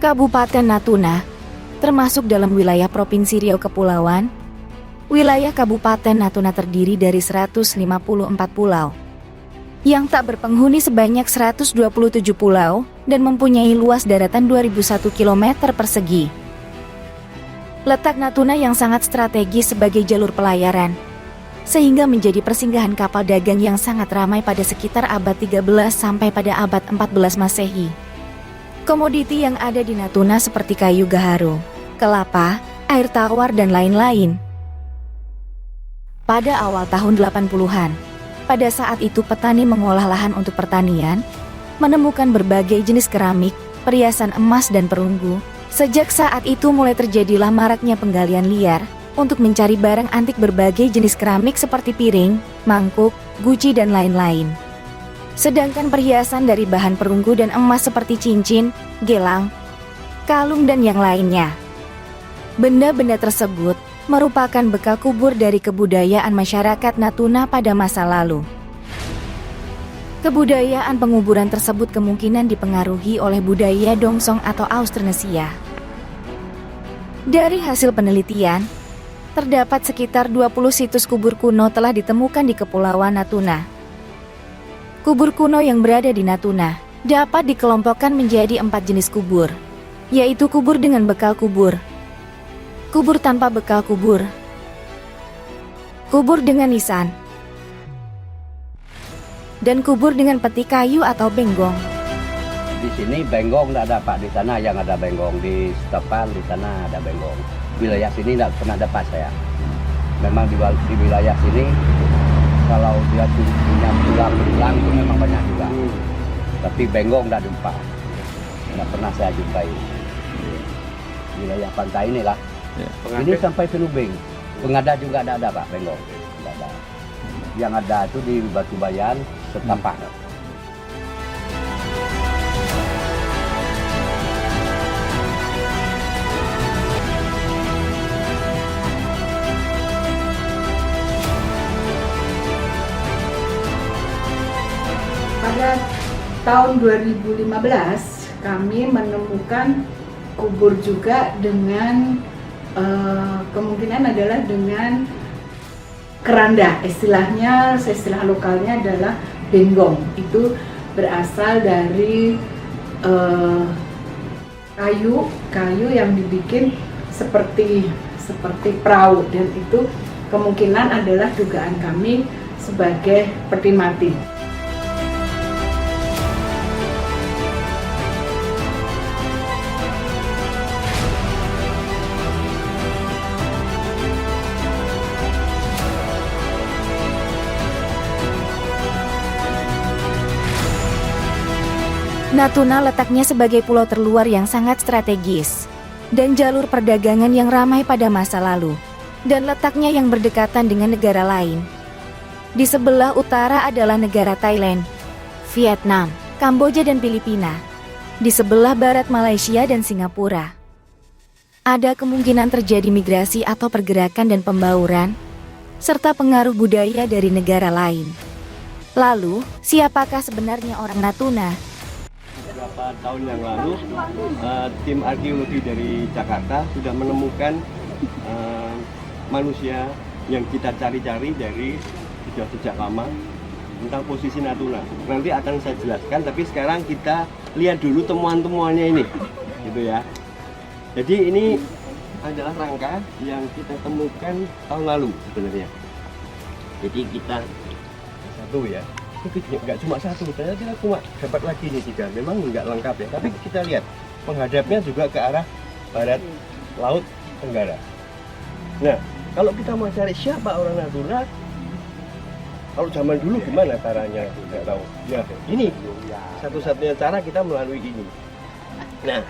Kabupaten Natuna termasuk dalam wilayah Provinsi Riau Kepulauan. Wilayah Kabupaten Natuna terdiri dari 154 pulau yang tak berpenghuni sebanyak 127 pulau dan mempunyai luas daratan 2001 km persegi. Letak Natuna yang sangat strategis sebagai jalur pelayaran, sehingga menjadi persinggahan kapal dagang yang sangat ramai pada sekitar abad 13 sampai pada abad 14 Masehi. Komoditi yang ada di Natuna seperti kayu gaharu, kelapa, air tawar, dan lain-lain. Pada awal tahun 80-an, pada saat itu petani mengolah lahan untuk pertanian, menemukan berbagai jenis keramik, perhiasan emas, dan perunggu. Sejak saat itu mulai terjadilah maraknya penggalian liar untuk mencari barang antik berbagai jenis keramik seperti piring, mangkuk, guci, dan lain-lain. Sedangkan perhiasan dari bahan perunggu dan emas seperti cincin, gelang, kalung, dan yang lainnya. Benda-benda tersebut merupakan bekal kubur dari kebudayaan masyarakat Natuna pada masa lalu. Kebudayaan penguburan tersebut kemungkinan dipengaruhi oleh budaya Dongsong atau Austronesia. Dari hasil penelitian, terdapat sekitar 20 situs kubur kuno telah ditemukan di Kepulauan Natuna. Kubur kuno yang berada di Natuna dapat dikelompokkan menjadi 4 jenis kubur, yaitu kubur dengan bekal kubur, kubur tanpa bekal kubur, kubur dengan nisan, dan kubur dengan peti kayu atau benggong. Di sini benggong tidak ada Pak, di sana yang ada benggong, di Setepan di sana ada benggong. Wilayah sini tidak pernah dapat saya. Memang di wilayah sini kalau dia punya tulang itu memang banyak juga. Tapi benggong tidak jumpa, tidak pernah saya jumpai. Wilayah pantai inilah. Ini sampai ke Lubeng. Pengada juga tidak ada Pak, benggong. Tidak ada. Yang ada itu di Batu Bayan, Setapak. Pada tahun 2015 kami menemukan kubur juga dengan kemungkinan adalah dengan keranda, istilah lokalnya adalah benggong. Itu berasal dari kayu yang dibikin seperti perahu, dan itu kemungkinan adalah dugaan kami sebagai peti mati. Natuna letaknya sebagai pulau terluar yang sangat strategis dan jalur perdagangan yang ramai pada masa lalu, dan letaknya yang berdekatan dengan negara lain. Di sebelah utara adalah negara Thailand, Vietnam, Kamboja, dan Filipina. Di sebelah barat Malaysia dan Singapura. Ada kemungkinan terjadi migrasi atau pergerakan dan pembauran, serta pengaruh budaya dari negara lain. Lalu, siapakah sebenarnya orang Natuna? Beberapa tahun yang lalu, tim arkeologi dari Jakarta sudah menemukan manusia yang kita cari-cari dari sejak lama tentang posisi Natuna. Nanti akan saya jelaskan, tapi sekarang kita lihat dulu temuan-temuannya ini, gitu ya. Jadi ini adalah rangka yang kita temukan tahun lalu sebenarnya. Jadi kita satu ya. Nggak cuma satu, ternyata kita cuma dapat lagi nih 3. Memang nggak lengkap ya, tapi kita lihat penghadapnya juga ke arah barat laut Tenggara. Nah, kalau kita mau cari siapa orang Natuna, kalau zaman dulu gimana caranya, nggak tahu. Ya, ini satu-satunya cara kita melalui ini. Nah,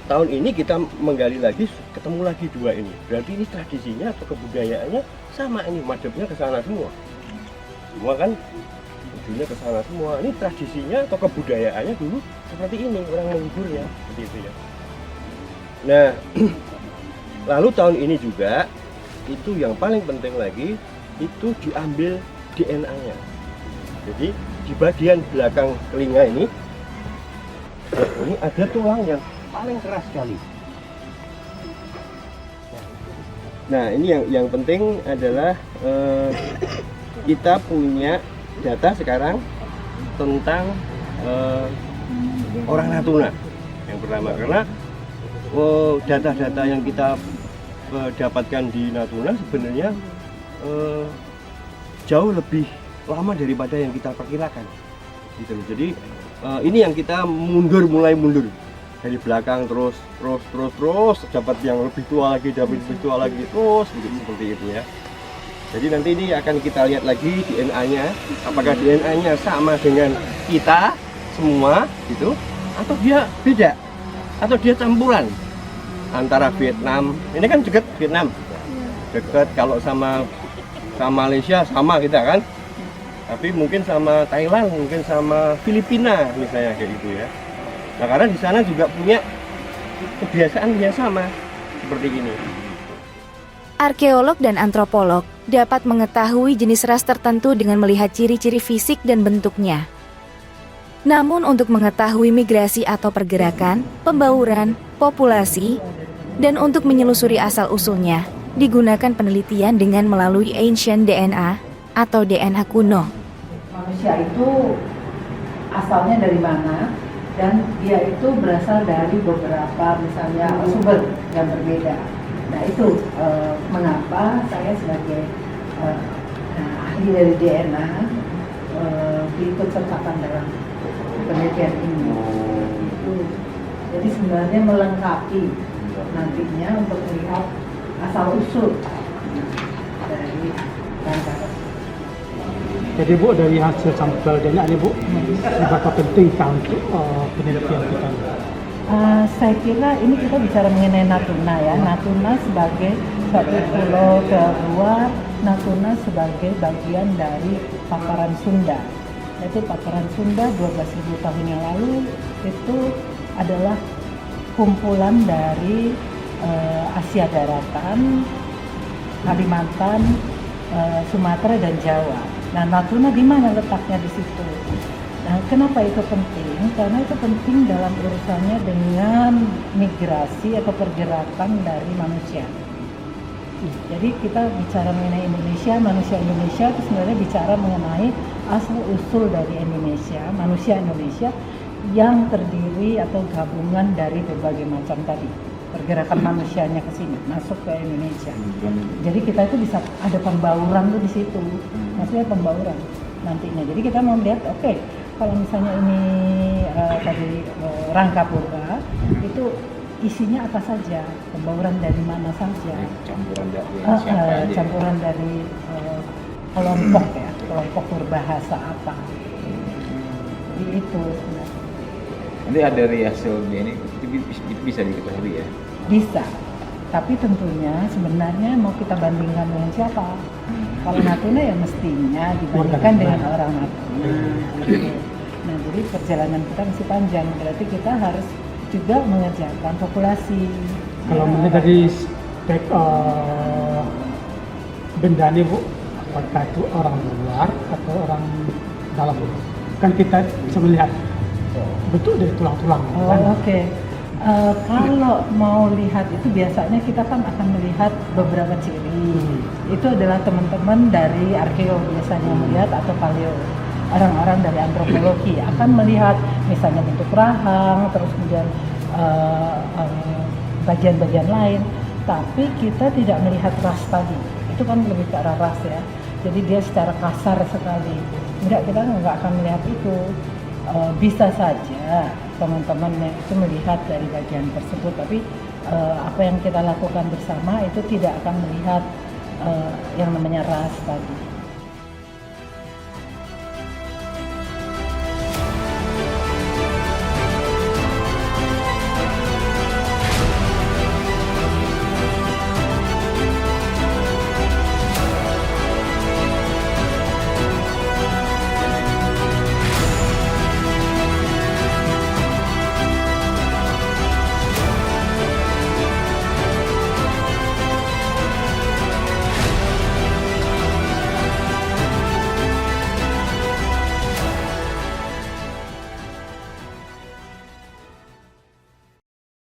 tahun ini kita menggali lagi, ketemu lagi 2 ini. Berarti ini tradisinya atau kebudayaannya sama, ini madhabnya ke sana semua. Semua kan ujungnya ke sana semua. Ini tradisinya atau kebudayaannya dulu seperti ini, orang menguburnya seperti itu ya. Nah, lalu tahun ini juga itu yang paling penting lagi, itu diambil DNA-nya. Jadi di bagian belakang telinga ini ada tulang yang paling keras sekali. Nah, ini yang penting adalah kita punya data sekarang tentang orang Natuna yang pertama, karena data-data yang kita dapatkan di Natuna sebenarnya jauh lebih lama daripada yang kita perkirakan gitu. Jadi ini yang kita mulai mundur dari belakang terus dapat yang lebih tua lagi, terus begitu, seperti itu ya. Jadi nanti ini akan kita lihat lagi DNA-nya, apakah DNA-nya sama dengan kita semua gitu, atau dia beda, atau dia campuran antara Vietnam, ini kan dekat Vietnam, dekat, kalau sama Malaysia sama kita kan, tapi mungkin sama Thailand, mungkin sama Filipina misalnya kayak gitu ya. Nah, karena di sana juga punya kebiasaan yang sama seperti ini. Arkeolog dan antropolog dapat mengetahui jenis ras tertentu dengan melihat ciri-ciri fisik dan bentuknya. Namun untuk mengetahui migrasi atau pergerakan, pembauran, populasi, dan untuk menyelusuri asal-usulnya, digunakan penelitian dengan melalui ancient DNA atau DNA kuno. Manusia itu asalnya dari mana, dan dia itu berasal dari beberapa misalnya sumber yang berbeda. Nah itu mengapa saya sebagai ahli dari DNA diikut sertakan dalam penelitian ini. Jadi sebenarnya melengkapi nantinya untuk melihat asal usul dari bangsa. Jadi Bu, dari hasil sampel DNA ini Bu, seberapa pentingkah untuk penelitian kita? Saya kira ini kita bicara mengenai Natuna ya. Natuna sebagai satu pulau terluar, Natuna sebagai bagian dari paparan Sunda. Yaitu paparan Sunda 12.000 tahun yang lalu itu adalah kumpulan dari Asia Daratan, Kalimantan, Sumatera dan Jawa. Nah, Natuna di mana letaknya di situ? Nah, kenapa itu penting? Karena itu penting dalam urusannya dengan migrasi atau pergerakan dari manusia. Jadi kita bicara mengenai Indonesia, manusia Indonesia itu sebenarnya bicara mengenai asal usul dari Indonesia, manusia Indonesia yang terdiri atau gabungan dari berbagai macam tadi. Pergerakan manusianya ke sini, masuk ke Indonesia. Jadi kita itu bisa ada pembauran tuh di situ. Maksudnya pembauran nantinya. Jadi kita mau lihat, oke, kalau misalnya ini tadi rangka purba, itu isinya apa saja, pembauran dari mana saja. Campuran dari siapa aja. Campuran dari kelompok ya, kelompok berbahasa apa. Jadi itu sebenarnya. Nanti ada dari hasil DNA itu bisa diketahui ya? Bisa, tapi tentunya sebenarnya mau kita bandingkan dengan siapa? Kalau Natuna ya mestinya dibandingkan dengan orang Natuna. Nah, jadi perjalanan kita masih panjang, berarti kita harus juga mengerjakan populasi. Kalau melihat dari spek benda ini Bu, apakah itu orang luar atau orang dalam Bu? Kan kita bisa melihat bentuk dari tulang-tulang. Oh, kan? oke. Kalau mau lihat itu biasanya kita kan akan melihat beberapa ciri. Itu adalah teman-teman dari arkeolog biasanya melihat, atau paleo. Orang-orang dari antropologi akan melihat misalnya bentuk rahang, terus kemudian bagian-bagian lain. Tapi kita tidak melihat ras tadi. Itu kan lebih ke arah ras ya. Jadi dia secara kasar sekali. Enggak, kita nggak akan melihat itu. Bisa saja teman-teman itu melihat dari bagian tersebut, tapi apa yang kita lakukan bersama itu tidak akan melihat yang namanya ras tadi.